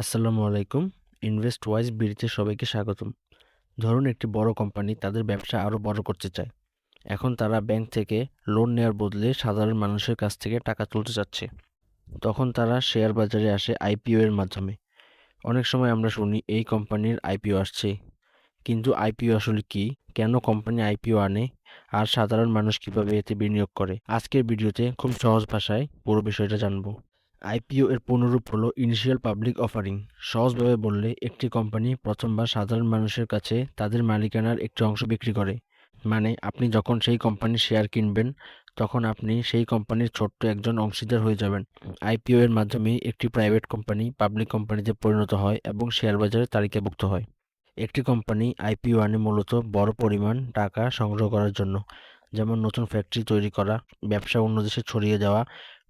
আসসালামু আলাইকুম। Invest wise বিডিতে সবাইকে স্বাগতম। ধরুন একটি বড় কোম্পানি তাদের ব্যবসা আরও বড় করতে চায়। এখন তারা ব্যাংক থেকে লোন নেওয়ার বদলে সাধারণ মানুষের কাছ থেকে টাকা তুলতে চাচ্ছে। তখন তারা শেয়ার বাজারে আসে আইপিও এর মাধ্যমে। অনেক সময় আমরা শুনি এই কোম্পানির আইপিও আসছে, কিন্তু আইপিও আসলে কি, কেন কোম্পানি আইপিও আনে, আর সাধারণ মানুষ কিভাবে এতে বিনিয়োগ করে। আজকের ভিডিওতে খুব সহজ ভাষায় পুরো বিষয়টা জানবো। আইপিও এর পূর্ণরূপ হলো ইনিশিয়াল পাবলিক অফারিং। সহজভাবে বললে একটি কোম্পানি প্রথমবার সাধারণ মানুষের কাছে তাদের মালিকানার একটি অংশ বিক্রি করে। মানে আপনি যখন সেই কোম্পানির শেয়ার কিনবেন, তখন আপনি সেই কোম্পানির ছোট্ট একজন অংশীদার হয়ে যাবেন। আইপিও এর মাধ্যমে একটি প্রাইভেট কোম্পানি পাবলিক কোম্পানিতে পরিণত হয় এবং শেয়ার বাজারে তালিকাভুক্ত হয়। একটি কোম্পানি আইপিও আনে মূলত বড় পরিমাণ টাকা সংগ্রহ করার জন্য, যেমন নতুন ফ্যাক্টরি তৈরি করা, ব্যবসা অন্য দেশে ছড়িয়ে যাওয়া,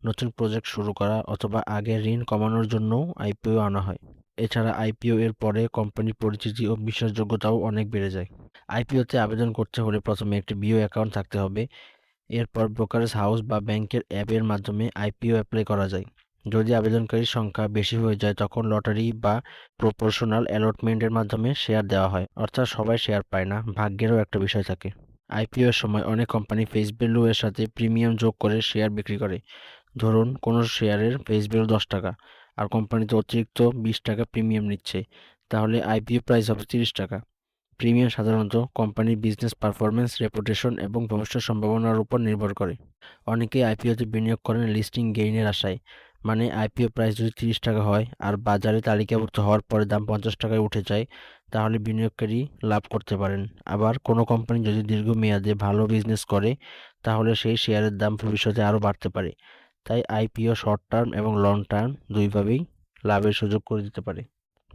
নতুন প্রজেক্ট শুরু করা অথবা আগের ঋণ কমানোর জন্যও আইপিও আনা হয়। এছাড়া আইপিও এর পরে কোম্পানির পরিচিতি ও বিশ্বাসযোগ্যতাও অনেক বেড়ে যায়। আইপিওতে আবেদন করতে হলে প্রথমে একটি বিও অ্যাকাউন্ট থাকতে হবে। এরপর ব্রোকারেজ হাউস বা ব্যাংকের অ্যাপের মাধ্যমে আইপিও অ্যাপ্লাই করা যায়। যদি আবেদনকারীর সংখ্যা বেশি হয়ে যায় তখন লটারি বা প্রপোর্শনাল অ্যালটমেন্টের মাধ্যমে শেয়ার দেওয়া হয়, অর্থাৎ সবাই শেয়ার পায় না, ভাগ্যেরও একটা বিষয় থাকে। আইপিও এর সময় অনেক কোম্পানি ফেস ভ্যালু এর সাথে প্রিমিয়াম যোগ করে শেয়ার বিক্রি করে। ধরুন কোনো শেয়ারের ফেস ভ্যালু 10 টাকা, আর কোম্পানিতে অতিরিক্ত 20 টাকা প্রিমিয়াম নিচ্ছে, তাহলে আইপিও প্রাইস হবে 30 টাকা। প্রিমিয়াম সাধারণত কোম্পানির বিজনেস পারফরম্যান্স, রেপুটেশন এবং ভবিষ্যৎ সম্ভাবনার উপর নির্ভর করে। অনেকেই আইপিওতে বিনিয়োগ করেন লিস্টিং গেইনের আশায়। মানে আইপিও প্রাইস যদি 30 টাকা হয় আর বাজারে তালিকাভুক্ত হওয়ার পরে দাম 50 টাকায় উঠে যায়, তাহলে বিনিয়োগকারী লাভ করতে পারেন। আবার কোনো কোম্পানি যদি দীর্ঘমেয়াদে ভালো বিজনেস করে, তাহলে সেই শেয়ারের দাম ভবিষ্যতে আরও বাড়তে পারে। তাই আইপিও শর্ট টার্ম এবং লং টার্ম দুইভাবেই লাভের সুযোগ করে দিতে পারে।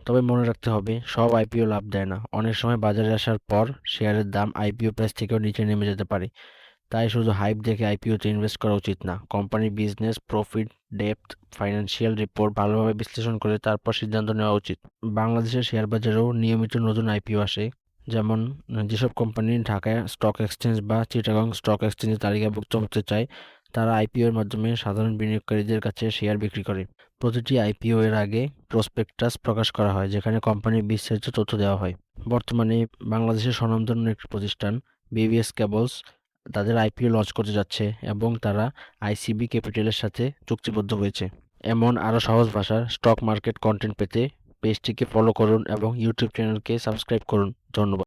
তবে মনে রাখতে হবে, সব আইপিও লাভ দেয় না। অনেক সময় বাজারে আসার পর শেয়ারের দাম আইপিও প্রাইস থেকেও নিচে নেমে যেতে পারে। তাই শুধু হাইপ দেখে আইপিওতে ইনভেস্ট করা উচিত না। কোম্পানির business, profit, depth, financial report ভালোভাবে বিশ্লেষণ করে তারপর সিদ্ধান্ত নেওয়া উচিত। বাংলাদেশের শেয়ার বাজারেও নিয়মিত নতুন আইপিও আসে। যেমন যেসব কোম্পানি ঢাকা স্টক এক্সচেঞ্জ বা চিটাগং স্টক এক্সচেঞ্জে তালিকাভুক্ত হতে চায়, তারা আইপিও এর মাধ্যমে সাধারণ বিনিয়োগকারীদের কাছে শেয়ার বিক্রি করে। প্রতিটি আইপিও এর আগে প্রসপেক্টাস প্রকাশ করা হয়, যেখানে কোম্পানির বিস্তারিত তথ্য দেওয়া হয়। বর্তমানে বাংলাদেশের স্বনামধন্য একটি প্রতিষ্ঠান বিবিএস কেবলস তাদের আইপিও লঞ্চ করতে যাচ্ছে এবং তারা আইসিবি ক্যাপিটালের সাথে চুক্তিবদ্ধ হয়েছে। এমন আরও সহজ ভাষার স্টক মার্কেট কন্টেন্ট পেতে পেজটিকে ফলো করুন এবং ইউটিউব চ্যানেলকে সাবস্ক্রাইব করুন। ধন্যবাদ।